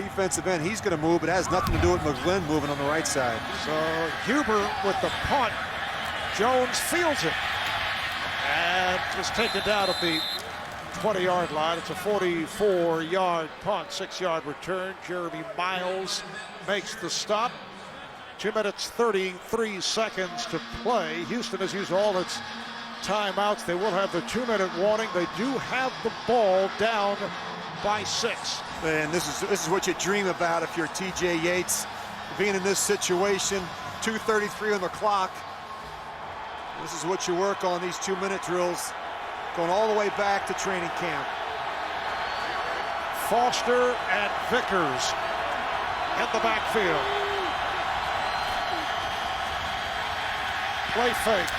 defensive end. He's going to move. It has nothing to do with McGlynn moving on the right side. So Huber with the punt. Jones fields it. And just taken down at the 20-yard line. It's a 44-yard punt, 6-yard return. Jeremy Miles makes the stop. 2 minutes, 33 seconds to play. Houston has used all its timeouts. They will have the 2-minute warning. They do have the ball down by 6. And this is what you dream about if you're T.J. Yates, being in this situation. 2:33 on the clock. This is what you work on, these 2-minute drills, going all the way back to training camp. Foster and Vickers in the backfield. Play fake.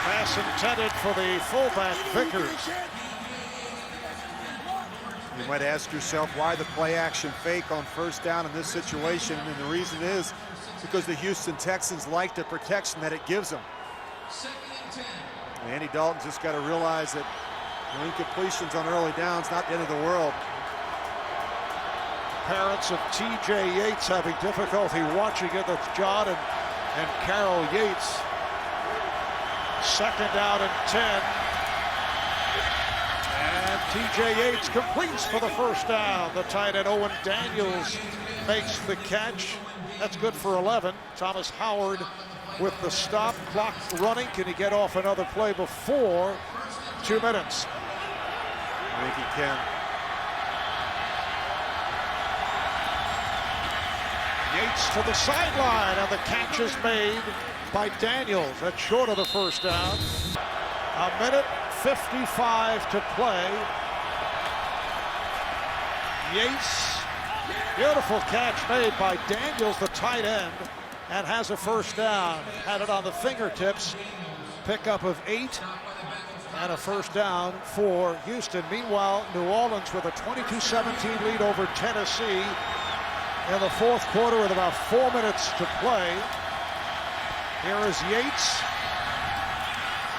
Pass intended for the fullback, Vickers. You might ask yourself why the play action fake on first down in this situation, and the reason is because the Houston Texans like the protection that it gives them. And Andy Dalton's just got to realize that incompletions on early downs, not the end of the world. Parents of T.J. Yates having difficulty watching it. That's John and Carol Yates. 2nd down and 10. And T.J. Yates completes for the first down. The tight end Owen Daniels makes the catch. That's good for 11. Thomas Howard with the stop. Clock running. Can he get off another play before 2 minutes? I think he can. Yates to the sideline, and the catch is made by Daniels. That's short of the first down. 1:55 to play. Yates, beautiful catch made by Daniels, the tight end, and has a first down. Had it on the fingertips. Pickup of 8 and a first down for Houston. Meanwhile, New Orleans with a 22-17 lead over Tennessee in the 4th quarter with about 4 minutes to play. Here is Yates,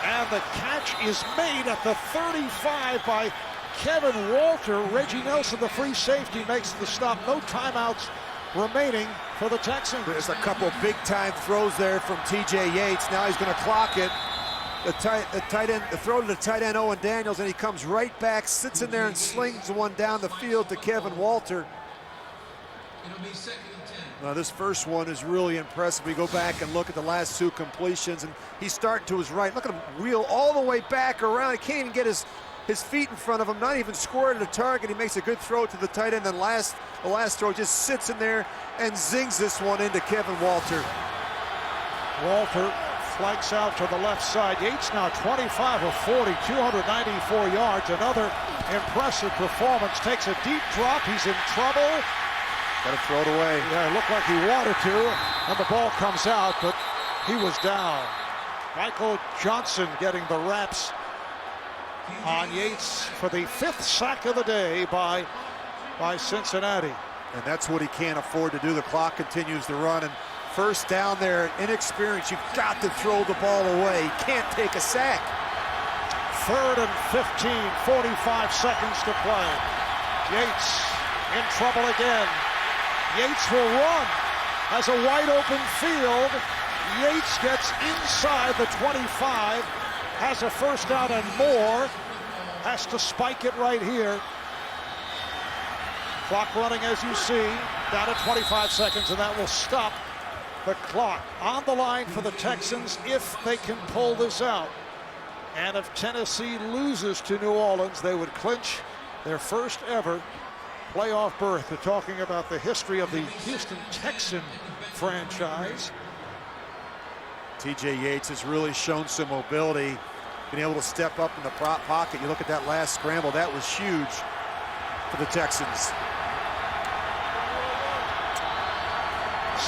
and the catch is made at the 35 by Kevin Walter. Reggie Nelson, the free safety, makes the stop. No timeouts remaining for the Texans. There's a couple big-time throws there from T.J. Yates. Now he's going to clock it. The tight end, the throw to the tight end Owen Daniels, and he comes right back, sits in there and slings one down the field to Kevin Walter. Now this first one is really impressive. We go back and look at the last 2 completions, and he's starting to his right. Look at him wheel all the way back around. He can't even get his feet in front of him, not even square to the target. He makes a good throw to the tight end, and the last throw just sits in there and zings this one into Kevin Walter. Walter flanks out to the left side. Yates now 25 of 40, 294 yards. Another impressive performance. Takes a deep drop. He's in trouble. Got to throw it away. Yeah, it looked like he wanted to, and the ball comes out, but he was down. Michael Johnson getting the reps on Yates for the 5th sack of the day by Cincinnati. And that's what he can't afford to do. The clock continues to run, and first down there, inexperienced, you've got to throw the ball away. You can't take a sack. 3rd and 15, 45 seconds to play. Yates in trouble again. Yates will run. Has a wide open field. Yates gets inside the 25. Has a first down and more. Has to spike it right here. Clock running as you see. Down to 25 seconds, and that will stop the clock. On the line for the Texans if they can pull this out. And if Tennessee loses to New Orleans, they would clinch their first ever playoff berth. They're talking about the history of the Houston Texan franchise. T.J. Yates has really shown some mobility, been able to step up in the pocket. You look at that last scramble, that was huge for the Texans.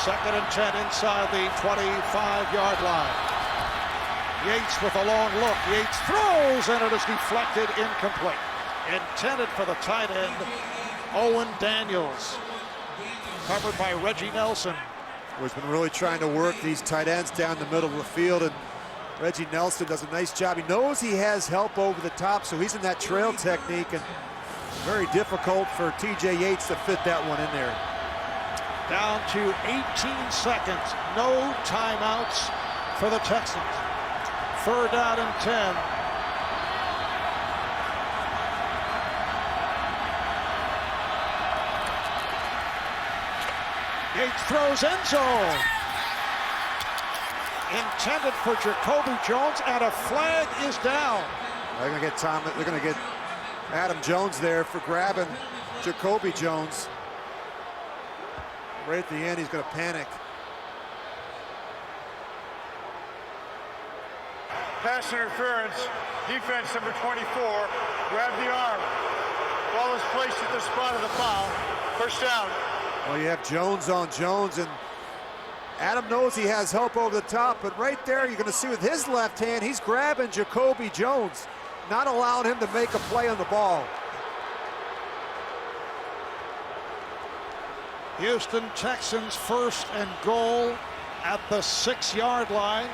2nd and 10 inside the 25-yard line. Yates with a long look. Yates throws, and it is deflected, incomplete. Intended for the tight end, Owen Daniels. Covered by Reggie Nelson. Who's been really trying to work these tight ends down the middle of the field, and Reggie Nelson does a nice job. He knows he has help over the top, so he's in that trail technique, and Very difficult for T.J. Yates to fit that one in there. Down to 18 seconds. No timeouts for the Texans. 3rd down and 10. Yates throws end zone. Intended for Jacoby Jones, and a flag is down. They're going to get They're going to get Adam Jones there for grabbing Jacoby Jones. Right at the end, he's going to panic. Pass interference, defense number 24, grab the arm. Ball is placed at the spot of the foul. 1st down. Well, you have Jones on Jones, and Adam knows he has help over the top, but right there you're going to see with his left hand, he's grabbing Jacoby Jones, not allowing him to make a play on the ball. Houston Texans 1st and goal at the 6-yard line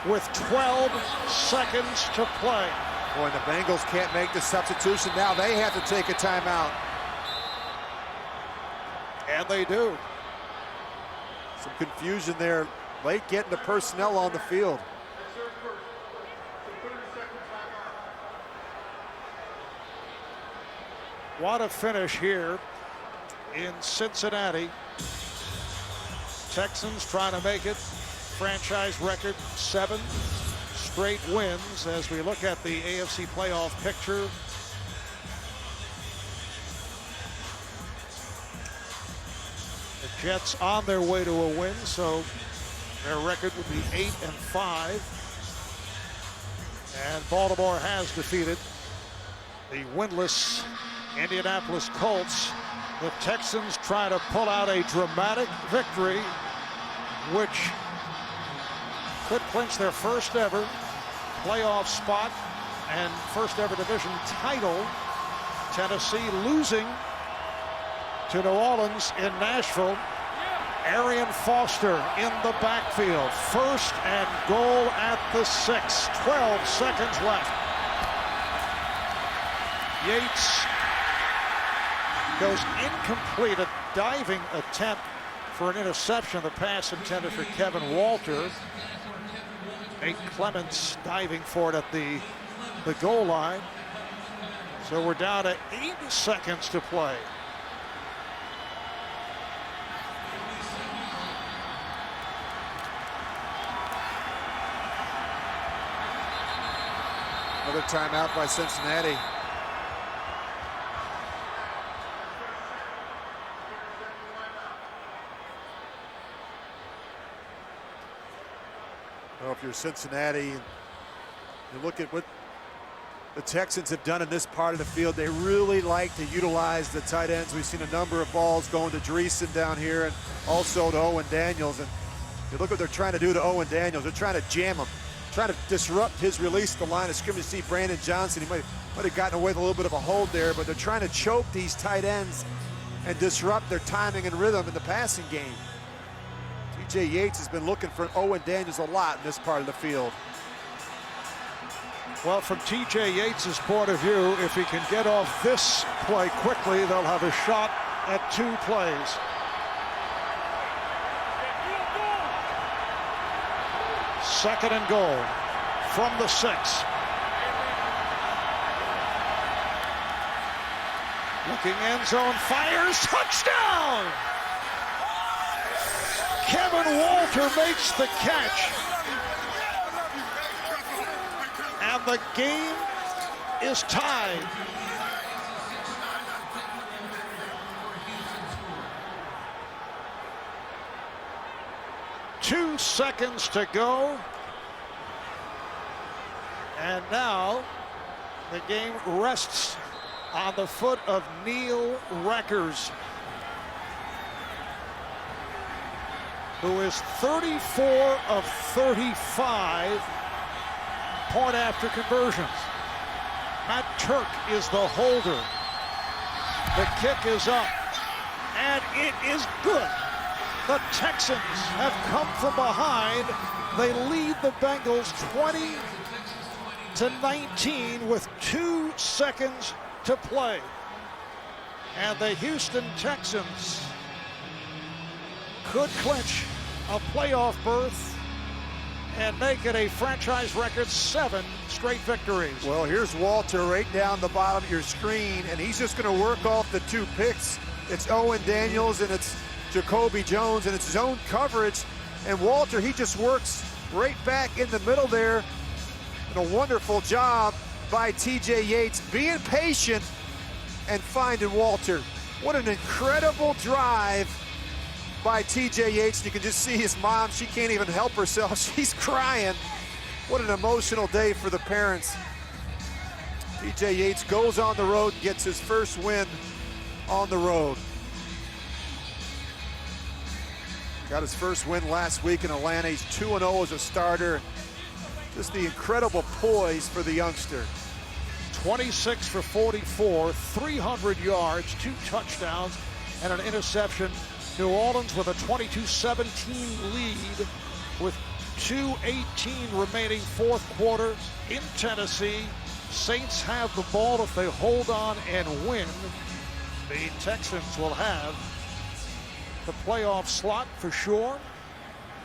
with 12 seconds to play. Boy, and the Bengals can't make the substitution now. They have to take a timeout. And they do. Some confusion there. Late getting the personnel on the field. What a finish here in Cincinnati. Texans trying to make it. Franchise record 7 straight wins as we look at the AFC playoff picture. The Jets on their way to a win, so their record would be 8-5. And Baltimore has defeated the winless Indianapolis Colts. The Texans try to pull out a dramatic victory, which could clinch their 1st ever playoff spot and 1st ever division title. Tennessee losing to New Orleans in Nashville. Arian Foster in the backfield. 1st and goal at the 6. 12 seconds left. Yates goes incomplete. A diving attempt for an interception. The pass intended for Kevin Walter. Nate Clements diving for it at the goal line. So we're down to 8 seconds to play. Another timeout by Cincinnati. Well, if you're Cincinnati, you look at what the Texans have done in this part of the field. They really like to utilize the tight ends. We've seen a number of balls going to Dreesen down here and also to Owen Daniels. And you look what they're trying to do to Owen Daniels. They're trying to jam him, trying to disrupt his release at the line of scrimmage. See Brandon Johnson, he might have gotten away with a little bit of a hold there, but they're trying to choke these tight ends and disrupt their timing and rhythm in the passing game. T.J. Yates has been looking for Owen Daniels a lot in this part of the field. Well, from T.J. Yates' point of view, if he can get off this play quickly, they'll have a shot at 2 plays. Second and goal from the 6. Looking end zone, fires, touchdown! Kevin Walter makes the catch. And the game is tied. Two seconds to go. And now the game rests on the foot of Neil Reckers, who is 34 of 35 point after conversions. Matt Turk is the holder. The kick is up, and it is good. The Texans have come from behind. They lead the Bengals 20-19 with 2 seconds to play. And the Houston Texans could clinch a playoff berth and make it a franchise record 7 straight victories. Well, here's Walter right down the bottom of your screen, and he's just going to work off the 2 picks. It's Owen Daniels and it's Jacoby Jones, and it's zone coverage. And Walter, he just works right back in the middle there. And a wonderful job by T.J. Yates, being patient and finding Walter. What an incredible drive by T.J. Yates. You can just see his mom. She can't even help herself. She's crying. What an emotional day for the parents. T.J. Yates goes on the road and gets his first win on the road. Got his first win last week in Atlanta. He's 2-0 as a starter. Just the incredible poise for the youngster. 26 for 44, 300 yards, 2 touchdowns, and an interception. New Orleans with a 22-17 lead with 2:18 remaining fourth quarter in Tennessee. Saints have the ball. If they hold on and win, the Texans will have the playoff slot for sure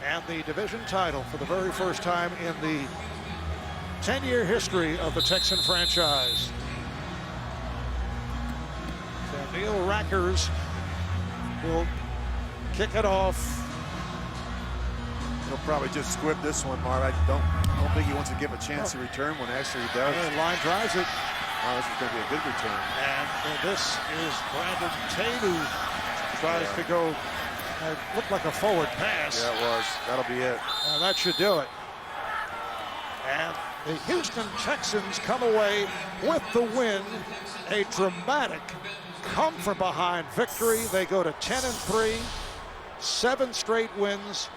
and the division title for the very first time in the 10-year history of the Texan franchise. So Neil Rackers will kick it off. He'll probably just squib this one, Marv. I don't think he wants to give a chance to return when actually he does. And line drives it. Oh, this is going to be a good return. And this is Brandon Tate who tries to go, it looked like a forward pass. Yeah, it was. That'll be it. And that should do it. And the Houston Texans come away with the win. A dramatic come from behind victory. They go to 10-3, 7 straight wins.